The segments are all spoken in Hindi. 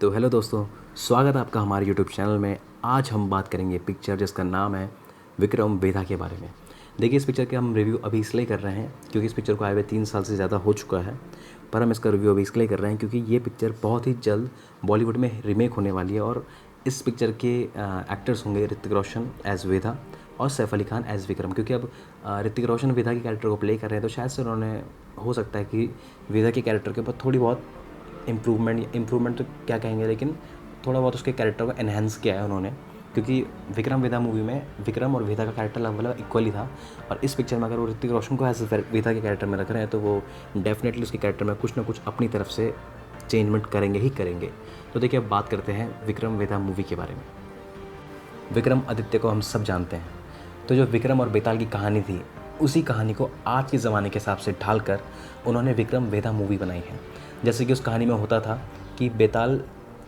तो हेलो दोस्तों, स्वागत है आपका हमारे यूट्यूब चैनल में। आज हम बात करेंगे पिक्चर जिसका नाम है विक्रम वेधा के बारे में। देखिए, इस पिक्चर के हम रिव्यू अभी इसलिए कर रहे हैं क्योंकि इस पिक्चर को आए हुए 3 साल से ज़्यादा हो चुका है, पर हम इसका रिव्यू अभी इसलिए कर रहे हैं क्योंकि ये पिक्चर बहुत ही जल्द बॉलीवुड में रीमेक होने वाली है। और इस पिक्चर के एक्टर्स होंगे ऋतिक रोशन एज़ वेधा और सैफ अली खान एज़ विक्रम। क्योंकि अब ऋतिक रोशन वेधा के कैरेक्टर को प्ले कर रहे हैं, तो शायद से उन्होंने हो सकता है कि वेधा के कैरेक्टर के ऊपर थोड़ी बहुत इम्प्रूवमेंट तो क्या कहेंगे, लेकिन थोड़ा बहुत उसके कैरेक्टर को एनहेंस किया है उन्होंने। क्योंकि विक्रम वेधा मूवी में विक्रम और वेधा का कैरेक्टर लगभग इक्वली था, और इस पिक्चर में अगर वो ऋतिक रोशन को एज वेधा के कैरेक्टर में रख रहे हैं तो वो डेफिनेटली उसके कैरेक्टर में कुछ ना कुछ अपनी तरफ से चेंजमेंट करेंगे ही करेंगे। तो देखिए, अब बात करते हैं विक्रम वेधा मूवी के बारे में। विक्रम आदित्य को हम सब जानते हैं, तो जो विक्रम और बेताल की कहानी थी, उसी कहानी को आज के ज़माने के हिसाब से ढालकर उन्होंने विक्रम वेधा मूवी बनाई है। जैसे कि उस कहानी में होता था कि बेताल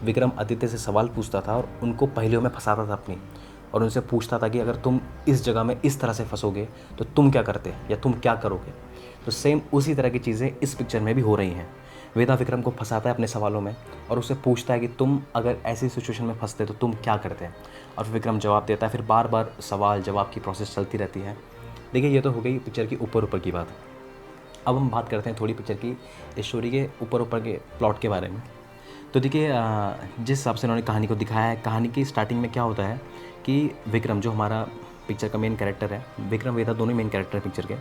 विक्रम आदित्य से सवाल पूछता था और उनको पहेलियों में फंसाता था अपनी, और उनसे पूछता था कि अगर तुम इस जगह में इस तरह से फंसोगे तो तुम क्या करते या तुम क्या करोगे। तो सेम उसी तरह की चीज़ें इस पिक्चर में भी हो रही हैं। वेदा विक्रम को फंसाता है अपने सवालों में और उससे पूछता है कि तुम अगर ऐसी सिचुएशन में फंसते तो तुम क्या करते हैं, और विक्रम जवाब देता है। फिर बार बार सवाल जवाब की प्रोसेस चलती रहती है। देखिए, ये तो हो गई पिक्चर की ऊपर ऊपर की बात। अब हम बात करते हैं थोड़ी पिक्चर की स्टोरी के ऊपर ऊपर के प्लॉट के बारे में। तो देखिए, जिस हिसाब से उन्होंने कहानी को दिखाया है, कहानी की स्टार्टिंग में क्या होता है कि विक्रम, जो हमारा पिक्चर का मेन कैरेक्टर है, विक्रम वेदा दोनों ही मेन कैरेक्टर है पिक्चर के।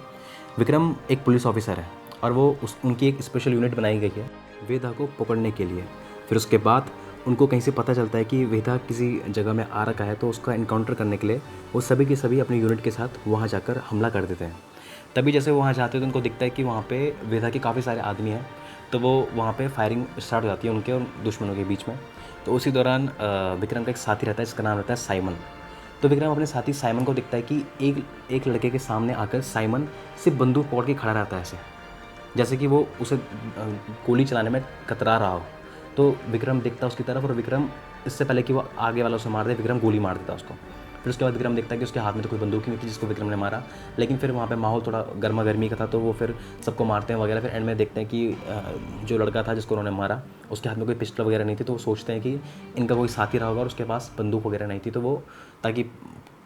विक्रम एक पुलिस ऑफिसर है और वो उनकी एक स्पेशल यूनिट बनाई गई है वेदा को पकड़ने के लिए। फिर उसके बाद उनको कहीं से पता चलता है कि वेदा किसी जगह में आ रखा है, तो उसका इनकाउंटर करने के लिए वो सभी के सभी अपनी यूनिट के साथ वहाँ जाकर हमला कर देते हैं। तभी जैसे वो वहाँ जाते हैं तो उनको दिखता है कि वहाँ पे वेदा के काफ़ी सारे आदमी हैं, तो वो वहाँ पे फायरिंग स्टार्ट हो जाती है उनके और दुश्मनों के बीच में। तो उसी दौरान विक्रम का एक साथी रहता है जिसका नाम रहता है साइमन। तो विक्रम अपने साथी साइमन को दिखता है कि एक एक लड़के के सामने आकर साइमन सिर्फ बंदूक पकड़ के खड़ा रहता है, ऐसे जैसे कि वो उसे गोली चलाने में कतरा रहा हो। तो विक्रम देखता है उसकी तरफ, और विक्रम इससे पहले कि वो आगे वाला उसे मार दे, विक्रम गोली मार देता है उसको। फिर उसके बाद विक्रम देखता है कि उसके हाथ में तो कोई बंदूक ही नहीं थी जिसको विक्रम ने मारा, लेकिन फिर वहाँ पे माहौल थोड़ा गर्मा गर्मी का था, तो वो फिर सबको मारते हैं वगैरह। फिर एंड में देखते हैं कि जो लड़का था जिसको उन्होंने मारा, उसके हाथ में कोई पिस्टल वगैरह नहीं थी, तो वो सोचते हैं कि इनका कोई साथी रहा होगा और उसके पास बंदूक वगैरह नहीं थी, तो वो ताकि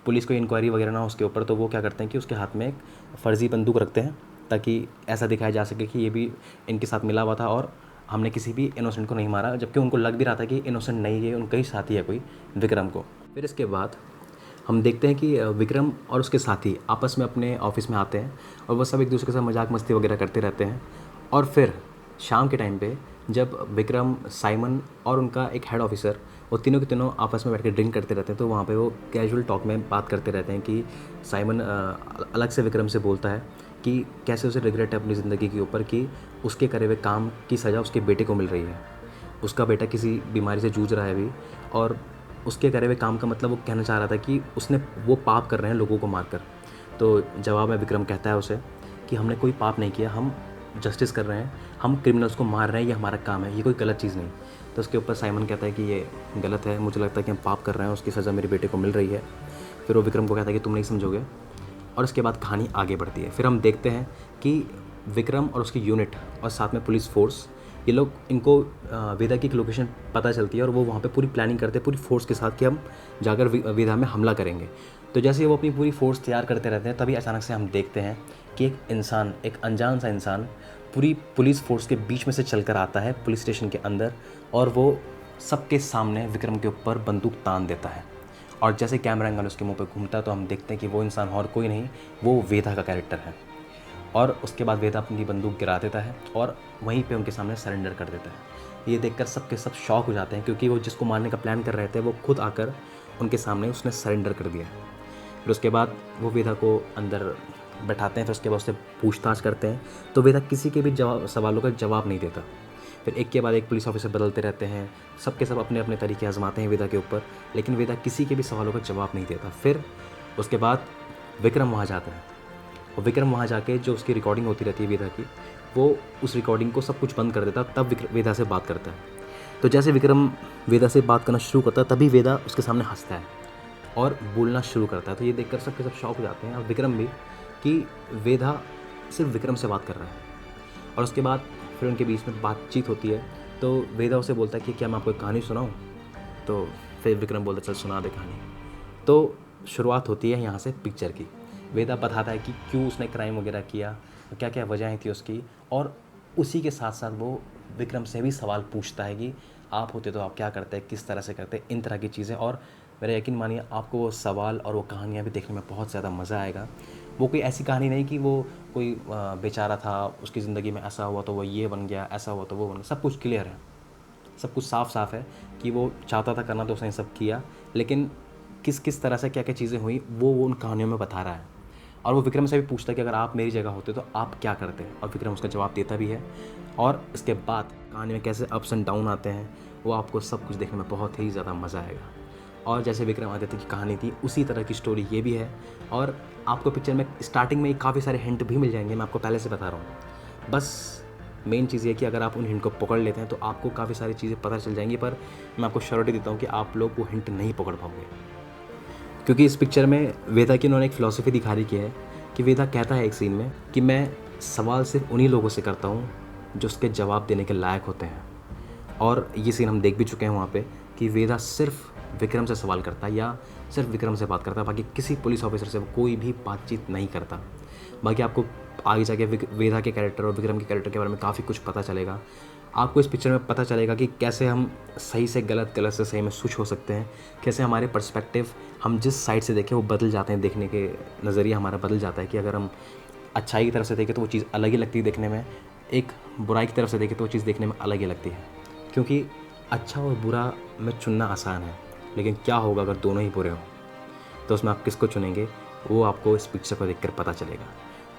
पुलिस को इंक्वायरी वगैरह ना हो उसके ऊपर, तो वो क्या करते हैं कि उसके हाथ में एक फ़र्ज़ी बंदूक रखते हैं ताकि ऐसा दिखाया जा सके कि ये भी इनके साथ मिला हुआ था और हमने किसी भी इनोसेंट को नहीं मारा, जबकि उनको लग भी रहा था कि इनोसेंट नहीं है, उनका ही साथी है कोई, विक्रम को। फिर इसके बाद हम देखते हैं कि विक्रम और उसके साथी आपस में अपने ऑफिस में आते हैं और वह सब एक दूसरे के साथ मजाक मस्ती वगैरह करते रहते हैं। और फिर शाम के टाइम पे जब विक्रम, साइमन और उनका एक हेड ऑफिसर, वो तीनों के तीनों आपस में बैठ के ड्रिंक करते रहते हैं, तो वहाँ पे वो कैजुअल टॉक में बात करते रहते हैं कि साइमन अलग से विक्रम से बोलता है कि कैसे उसे रिग्रेट है अपनी ज़िंदगी के ऊपर कि उसके करे हुए काम की सज़ा उसके बेटे को मिल रही है। उसका बेटा किसी बीमारी से जूझ रहा है अभी, और उसके करे हुए काम का मतलब वो कहना चाह रहा था कि उसने वो पाप कर रहे हैं लोगों को मारकर। तो जवाब में विक्रम कहता है उसे कि हमने कोई पाप नहीं किया, हम जस्टिस कर रहे हैं, हम क्रिमिनल्स को मार रहे हैं, ये हमारा काम है, ये कोई गलत चीज़ नहीं। तो उसके ऊपर साइमन कहता है कि ये गलत है, मुझे लगता है कि हम पाप कर रहे हैं, उसकी सज़ा मेरे बेटे को मिल रही है। फिर वो विक्रम को कहता है कि तुम नहीं समझोगे, और उसके बाद कहानी आगे बढ़ती है। फिर हम देखते हैं कि विक्रम और उसकी यूनिट और साथ में पुलिस फोर्स, ये लोग, इनको वेदा की एक लोकेशन पता चलती है और वो वहाँ पे पूरी प्लानिंग करते हैं पूरी फोर्स के साथ कि हम जाकर वेदा में हमला करेंगे। तो जैसे वो अपनी पूरी फोर्स तैयार करते रहते हैं, तभी अचानक से हम देखते हैं कि एक इंसान, एक अनजान सा इंसान पूरी पुलिस फोर्स के बीच में से चलकर आता है पुलिस स्टेशन के अंदर, और वो सबके सामने विक्रम के ऊपर बंदूक तान देता है। और जैसे कैमरा एंगल उसके मुंह पे घूमता है तो हम देखते हैं कि वो इंसान और कोई नहीं, वो वेदा का कैरेक्टर है। और उसके बाद वेदा अपनी बंदूक गिरा देता है और वहीं पे उनके सामने सरेंडर कर देता है। ये देखकर सबके सब शॉक हो जाते हैं, क्योंकि वो जिसको मारने का प्लान कर रहे थे वो खुद आकर उनके सामने उसने सरेंडर कर दिया। फिर उसके बाद वो वेदा को अंदर बैठाते हैं, फिर उसके बाद उससे पूछताछ करते हैं, तो वेदा किसी के भी सवालों का जवाब नहीं देता। फिर एक के बाद एक पुलिस ऑफिसर बदलते रहते हैं, सबके सब अपने अपने तरीके आजमाते हैं वेदा के ऊपर, लेकिन वेदा किसी के भी सवालों का जवाब नहीं देता। फिर उसके बाद विक्रम वहाँ जाता है, और विक्रम वहाँ जाके जो उसकी रिकॉर्डिंग होती रहती है वेदा की, वो उस रिकॉर्डिंग को सब कुछ बंद कर देता, तब वेदा से बात करता है। तो जैसे विक्रम वेदा से बात करना शुरू करता है, तभी वेदा उसके सामने हंसता है और बोलना शुरू करता है। तो ये देखकर सबके सब शॉक हो जाते हैं, और विक्रम भी, कि वेदा सिर्फ विक्रम से बात कर रहा है। और उसके बाद फिर उनके बीच में बातचीत होती है, तो वेदा उसे बोलता है कि क्या मैं आपको एक कहानी सुनाऊँ? तो फिर विक्रम बोलता चल सुना दे कहानी। तो शुरुआत होती है यहाँ से पिक्चर की। वेदा बताता है कि क्यों उसने क्राइम वगैरह किया, क्या क्या वजहें थी उसकी, और उसी के साथ साथ वो विक्रम से भी सवाल पूछता है कि आप होते तो आप क्या करते, किस तरह से करते, इन तरह की चीज़ें। और मेरा यकीन मानिए आपको वो सवाल और वो कहानियाँ भी देखने में बहुत ज़्यादा मज़ा आएगा। वो कोई ऐसी कहानी नहीं कि वो कोई बेचारा था, उसकी ज़िंदगी में ऐसा हुआ तो वो ये बन गया, ऐसा हुआ तो वो बन गया। सब कुछ क्लियर है, सब कुछ साफ साफ है कि वो चाहता था करना तो उसने सब किया, लेकिन किस किस तरह से क्या क्या चीज़ें हुई वो उन कहानियों में बता रहा है। और वो विक्रम से भी पूछता है कि अगर आप मेरी जगह होते तो आप क्या करते, और विक्रम उसका जवाब देता भी है। और इसके बाद कहानी में कैसे अप्स एंड डाउन आते हैं वो आपको सब कुछ देखने में बहुत ही ज़्यादा मज़ा आएगा। और जैसे विक्रमादित्य की कहानी थी उसी तरह की स्टोरी ये भी है। और आपको पिक्चर में स्टार्टिंग में काफ़ी सारे हिंट भी मिल जाएंगे, मैं आपको पहले से बता रहा हूँ। बस मेन चीज़ ये कि अगर आप उन हिंट को पकड़ लेते हैं तो आपको काफ़ी सारी चीज़ें पता चल जाएंगी, पर मैं आपको श्योरिटी देता हूँ कि आप लोग वो हिंट नहीं पकड़ पाओगे। क्योंकि इस पिक्चर में वेदा की उन्होंने एक फ़िलॉसफी दिखा रही है कि वेदा कहता है एक सीन में कि मैं सवाल सिर्फ उन्हीं लोगों से करता हूँ जो उसके जवाब देने के लायक होते हैं। और ये सीन हम देख भी चुके हैं वहाँ पे कि वेदा सिर्फ विक्रम से सवाल करता है या सिर्फ विक्रम से बात करता है, बाकी किसी पुलिस ऑफिसर से कोई भी बातचीत नहीं करता। बाकी आपको आगे जाके वेदा के कैरेक्टर और विक्रम के कैरेक्टर के बारे में काफ़ी कुछ पता चलेगा। आपको इस पिक्चर में पता चलेगा कि कैसे हम सही से गलत, गलत से सही में स्विच हो सकते हैं, कैसे हमारे पर्सपेक्टिव हम जिस साइड से देखें वो बदल जाते हैं, देखने के नज़रिया हमारा बदल जाता है कि अगर हम अच्छाई की तरफ से देखें तो वो चीज़ अलग ही लगती है देखने में, एक बुराई की तरफ से देखें तो वो चीज़ देखने में अलग ही लगती है। क्योंकि अच्छा और बुरा में चुनना आसान है, लेकिन क्या होगा अगर दोनों ही बुरे हों, तो उसमें आप किसको चुनेंगे वो आपको इस पिक्चर को देखकर पता चलेगा।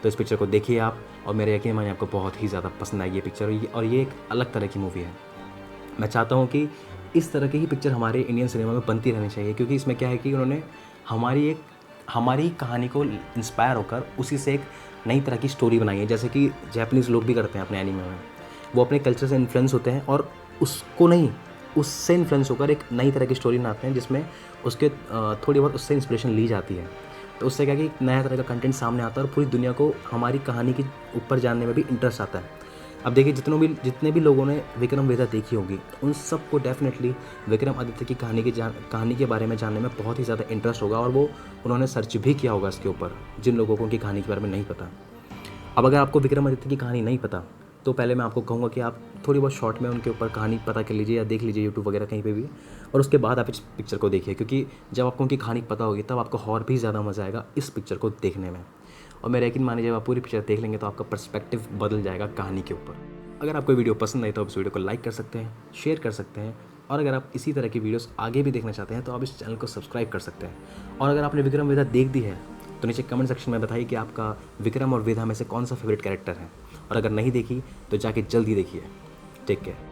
तो इस पिक्चर को देखिए आप, और मेरे यकीन मानिए आपको बहुत ही ज़्यादा पसंद आएगी ये पिक्चर। और ये एक अलग तरह की मूवी है। मैं चाहता हूँ कि इस तरह की ही पिक्चर हमारे इंडियन सिनेमा में बनती रहनी चाहिए, क्योंकि इसमें क्या है कि उन्होंने हमारी कहानी को इंस्पायर होकर उसी से एक नई तरह की स्टोरी बनाई है। जैसे कि जापानीज़ लोग भी करते हैं अपने एनीमे में, वो अपने कल्चर से इन्फ्लुएंस होते हैं और उसको नहीं, उससे इन्फ्लुएंस होकर एक नई तरह की स्टोरी बनाते हैं जिसमें उसके थोड़ी बहुत उससे इंस्पिरेशन ली जाती है। तो उससे क्या कि एक नया तरह का कंटेंट सामने आता है और पूरी दुनिया को हमारी कहानी के ऊपर जानने में भी इंटरेस्ट आता है। अब देखिए जितने भी लोगों ने विक्रम वेदा देखी होगी उन सबको डेफिनेटली विक्रम आदित्य की कहानी के बारे में जानने में बहुत ही ज़्यादा इंटरेस्ट होगा, और वो उन्होंने सर्च भी किया होगा इसके ऊपर, जिन लोगों को उनकी कहानी के बारे में नहीं पता। अब अगर आपको विक्रमादित्य की कहानी नहीं पता तो पहले मैं आपको कहूँगा कि आप थोड़ी बहुत शॉर्ट में उनके ऊपर कहानी पता कर लीजिए या देख लीजिए यूट्यूब वगैरह कहीं पे भी, और उसके बाद आप इस पिक्चर को देखिए। क्योंकि जब आपको उनकी कहानी पता होगी तब आपको और भी ज़्यादा मज़ा आएगा इस पिक्चर को देखने में। और मेरा यकीन मानिए जब आप पूरी पिक्चर देख लेंगे तो आपका पर्सपेक्टिव बदल जाएगा कहानी के ऊपर। अगर आपको वीडियो पसंद आई तो आप इस वीडियो को लाइक कर सकते हैं, शेयर कर सकते हैं, और अगर आप इसी तरह की वीडियोस आगे भी देखना चाहते हैं तो आप इस चैनल को सब्सक्राइब कर सकते हैं। और अगर आपने विक्रम वेदा देख दी है तो नीचे कमेंट सेक्शन में बताइए कि आपका विक्रम और वेदा में से कौन सा फेवरेट कैरेक्टर है, और अगर नहीं देखी तो जाके जल्दी देखिए। Take care.